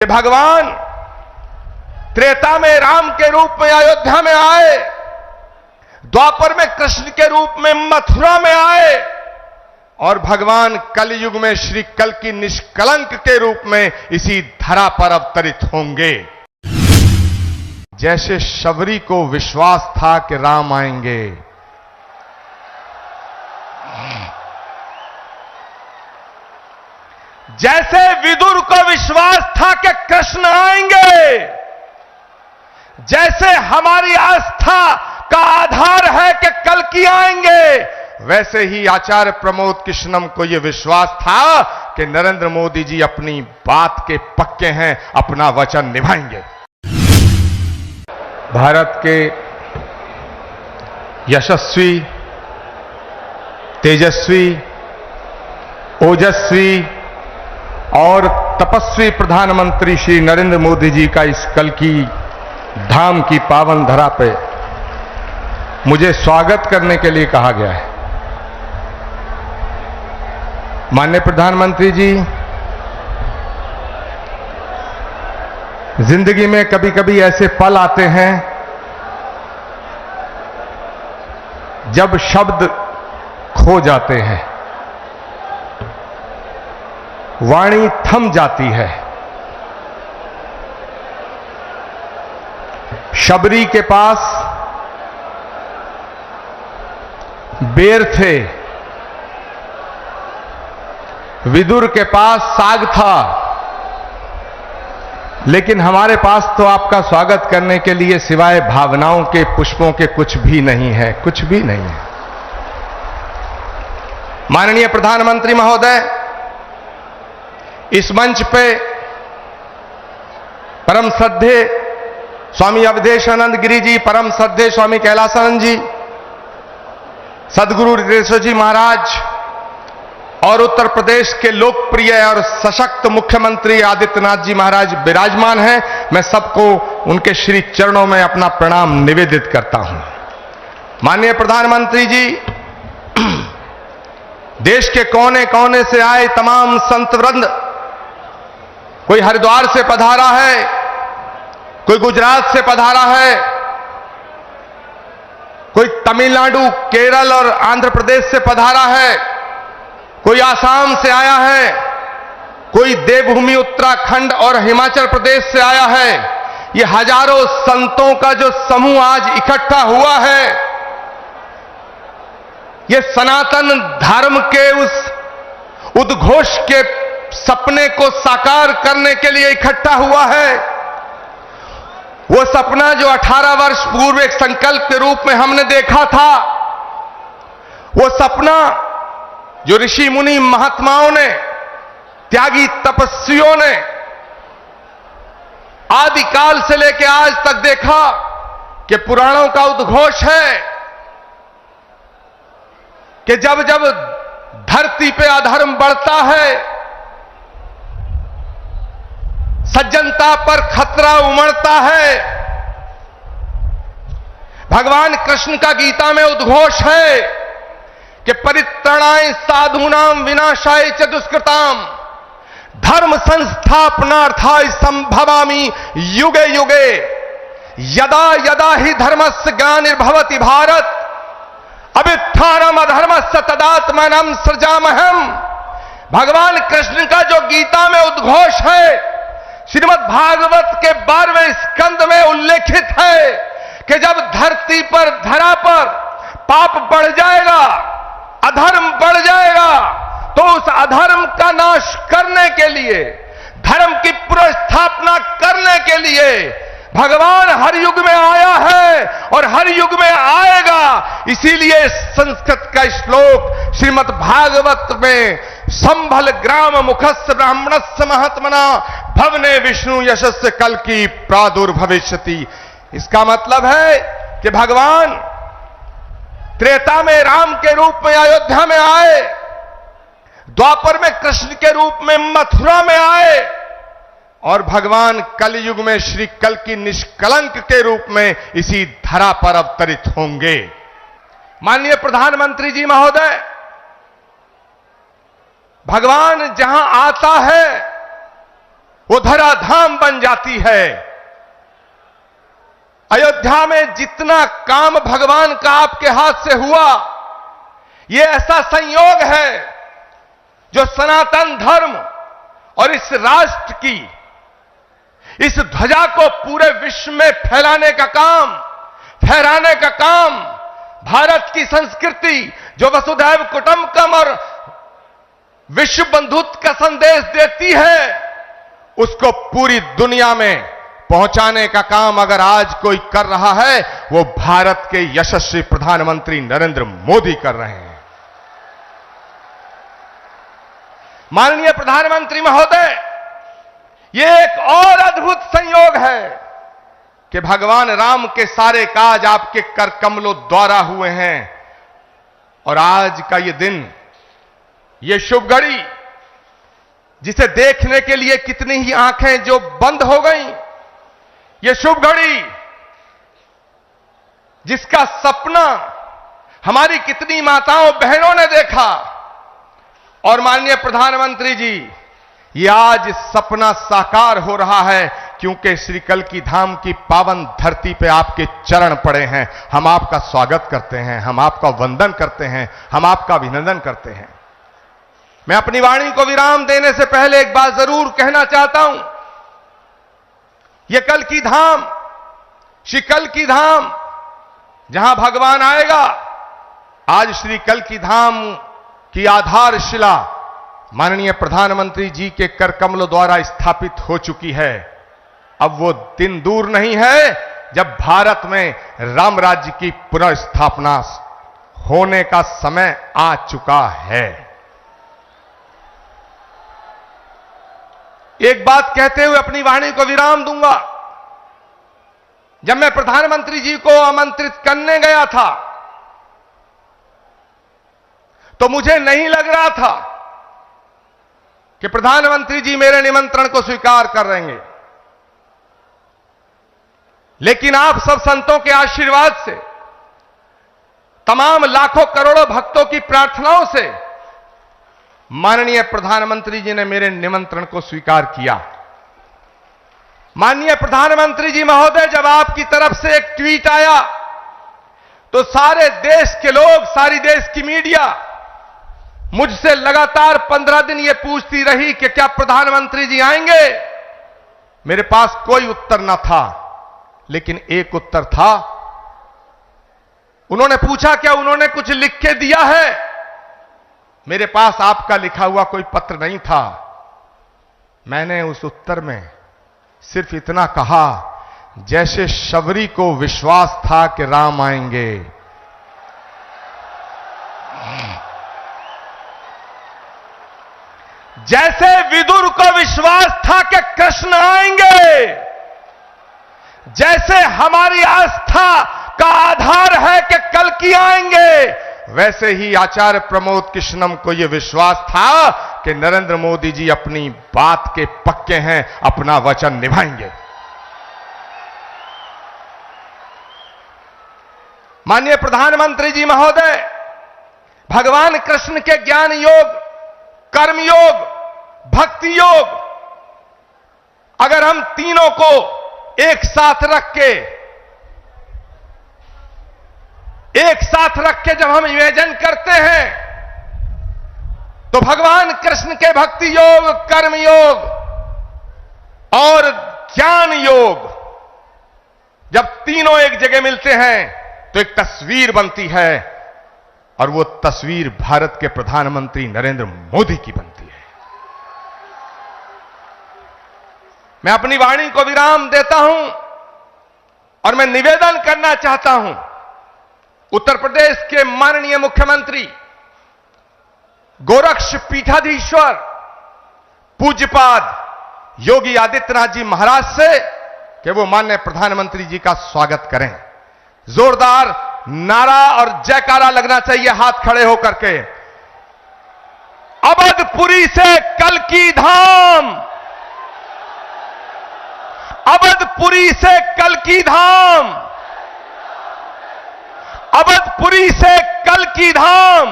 भगवान त्रेता में राम के रूप में अयोध्या में आए, द्वापर में कृष्ण के रूप में मथुरा में आए और भगवान कलयुग में श्री कल की निष्कलंक के रूप में इसी धरा पर अवतरित होंगे। जैसे शबरी को विश्वास था कि राम आएंगे, जैसे विदुर को विश्वास था कि कृष्ण आएंगे, जैसे हमारी आस्था का आधार है कि कल्कि आएंगे, वैसे ही आचार्य प्रमोद कृष्णम को यह विश्वास था कि नरेंद्र मोदी जी अपनी बात के पक्के हैं, अपना वचन निभाएंगे। भारत के यशस्वी, तेजस्वी, ओजस्वी और तपस्वी प्रधानमंत्री श्री नरेंद्र मोदी जी का इस कल की धाम की पावन धरा पे मुझे स्वागत करने के लिए कहा गया है। माननीय प्रधानमंत्री जी, जिंदगी में कभी कभी ऐसे पल आते हैं जब शब्द खो जाते हैं, वाणी थम जाती है। शबरी के पास बेर थे, विदुर के पास साग था, लेकिन हमारे पास तो आपका स्वागत करने के लिए सिवाय भावनाओं के, पुष्पों के कुछ भी नहीं है, कुछ भी नहीं है। माननीय प्रधानमंत्री महोदय, इस मंच पे परम श्रद्धे स्वामी अवधेशानंद गिरी जी, परम श्रद्धे स्वामी कैलासानंद जी, सदगुरु हृदयेश्वर जी महाराज और उत्तर प्रदेश के लोकप्रिय और सशक्त मुख्यमंत्री आदित्यनाथ जी महाराज विराजमान हैं। मैं सबको उनके श्री चरणों में अपना प्रणाम निवेदित करता हूं। माननीय प्रधानमंत्री जी, देश के कोने कोने से आए तमाम संत वृंद, कोई हरिद्वार से पधारा है, कोई गुजरात से पधारा है, कोई तमिलनाडु, केरल और आंध्र प्रदेश से पधारा है, कोई आसाम से आया है, कोई देवभूमि उत्तराखंड और हिमाचल प्रदेश से आया है। ये हजारों संतों का जो समूह आज इकट्ठा हुआ है, ये सनातन धर्म के उस उद्घोष के सपने को साकार करने के लिए इकट्ठा हुआ है। वो सपना जो 18 वर्ष पूर्व एक संकल्प के रूप में हमने देखा था, वो सपना जो ऋषि मुनि महात्माओं ने, त्यागी तपस्वियों ने आदिकाल से लेकर आज तक देखा कि पुराणों का उद्घोष है कि जब जब धरती पे अधर्म बढ़ता है, सज्जनता पर खतरा उमड़ता है। भगवान कृष्ण का गीता में उद्घोष है कि परित्राणाय साधूनाम विनाशाय च दुष्कृताम धर्म संस्थापनार्थाय संभवामि युगे युगे यदा यदा ही धर्मस्य ग्लानिर्भवति भारत अभ्युत्थानम अधर्मस्य तदात्मानं सृजामहम्। भगवान कृष्ण का जो गीता में उद्घोष है, श्रीमद् भागवत के 12वें स्कंद में उल्लेखित है कि जब धरती पर, धरा पर पाप बढ़ जाएगा, अधर्म बढ़ जाएगा, तो उस अधर्म का नाश करने के लिए, धर्म की पुनर्स्थापना करने के लिए भगवान हर युग में आया है और हर युग में आएगा। इसीलिए संस्कृत का श्लोक श्रीमद् भागवत में संभल ग्राम मुखस्य ब्राह्मणस्य महात्मना भवने विष्णु यशस्य कल की प्रादुर्भविष्यति। इसका मतलब है कि भगवान त्रेता में राम के रूप में अयोध्या में आए, द्वापर में कृष्ण के रूप में मथुरा में आए और भगवान कलयुग में श्री कल की निष्कलंक के रूप में इसी धरा पर अवतरित होंगे। माननीय प्रधानमंत्री जी महोदय, भगवान जहां आता है वो धराधाम बन जाती है। अयोध्या में जितना काम भगवान का आपके हाथ से हुआ, ये ऐसा संयोग है जो सनातन धर्म और इस राष्ट्र की इस ध्वजा को पूरे विश्व में फहराने का काम भारत की संस्कृति जो वसुधैव कुटुंबकम और विश्व बंधुत्व का संदेश देती है, उसको पूरी दुनिया में पहुंचाने का काम अगर आज कोई कर रहा है, वो भारत के यशस्वी प्रधानमंत्री नरेंद्र मोदी कर रहे हैं। माननीय प्रधानमंत्री महोदय, ये एक और अद्भुत संयोग है कि भगवान राम के सारे काज आपके कर कमलों द्वारा हुए हैं और आज का ये दिन, ये शुभ घड़ी, जिसे देखने के लिए कितनी ही आंखें जो बंद हो गईं, ये शुभ घड़ी जिसका सपना हमारी कितनी माताओं बहनों ने देखा, और माननीय प्रधानमंत्री जी, ये आज सपना साकार हो रहा है क्योंकि श्री कल्कि धाम की पावन धरती पे आपके चरण पड़े हैं। हम आपका स्वागत करते हैं, हम आपका वंदन करते हैं, हम आपका अभिनंदन करते हैं। मैं अपनी वाणी को विराम देने से पहले एक बात जरूर कहना चाहता हूं। यह कल्कि धाम, श्री कल्कि धाम जहां भगवान आएगा, आज श्री कल्कि धाम की आधारशिला माननीय प्रधानमंत्री जी के कर कमलों द्वारा स्थापित हो चुकी है। अब वो दिन दूर नहीं है जब भारत में राम राज्य की पुनर्स्थापना होने का समय आ चुका है। एक बात कहते हुए अपनी वाणी को विराम दूंगा। जब मैं प्रधानमंत्री जी को आमंत्रित करने गया था तो मुझे नहीं लग रहा था कि प्रधानमंत्री जी मेरे निमंत्रण को स्वीकार कर लेंगे, लेकिन आप सब संतों के आशीर्वाद से, तमाम लाखों करोड़ों भक्तों की प्रार्थनाओं से माननीय प्रधानमंत्री जी ने मेरे निमंत्रण को स्वीकार किया। माननीय प्रधानमंत्री जी महोदय, जब आपकी तरफ से एक ट्वीट आया तो सारे देश के लोग, सारी देश की मीडिया मुझसे लगातार 15 दिन यह पूछती रही कि क्या प्रधानमंत्री जी आएंगे। मेरे पास कोई उत्तर न था, लेकिन एक उत्तर था। उन्होंने पूछा क्या उन्होंने कुछ लिख के दिया है। मेरे पास आपका लिखा हुआ कोई पत्र नहीं था। मैंने उस उत्तर में सिर्फ इतना कहा, जैसे शबरी को विश्वास था कि राम आएंगे, जैसे विदुर को विश्वास था कि कृष्ण आएंगे, जैसे हमारी आस्था का आधार है कि कल्कि आएंगे, वैसे ही आचार्य प्रमोद कृष्णम को यह विश्वास था कि नरेंद्र मोदी जी अपनी बात के पक्के हैं, अपना वचन निभाएंगे। माननीय प्रधानमंत्री जी महोदय, भगवान कृष्ण के ज्ञान योग, कर्म योग, भक्ति योग, अगर हम तीनों को एक साथ रख के जब हम इमेजिन करते हैं, तो भगवान कृष्ण के भक्ति योग, कर्म योग और ज्ञान योग जब तीनों एक जगह मिलते हैं तो एक तस्वीर बनती है, और वो तस्वीर भारत के प्रधानमंत्री नरेंद्र मोदी की बनती है। मैं अपनी वाणी को विराम देता हूं और मैं निवेदन करना चाहता हूं उत्तर प्रदेश के माननीय मुख्यमंत्री गोरक्ष पीठाधीश्वर पूज्यपाद योगी आदित्यनाथ जी महाराज से कि वो माननीय प्रधानमंत्री जी का स्वागत करें। जोरदार नारा और जयकारा लगना चाहिए हाथ खड़े होकर के। अवधपुरी से कल्कि धाम, अवधपुरी से कल्कि धाम, अवधपुरी से कल्कि धाम।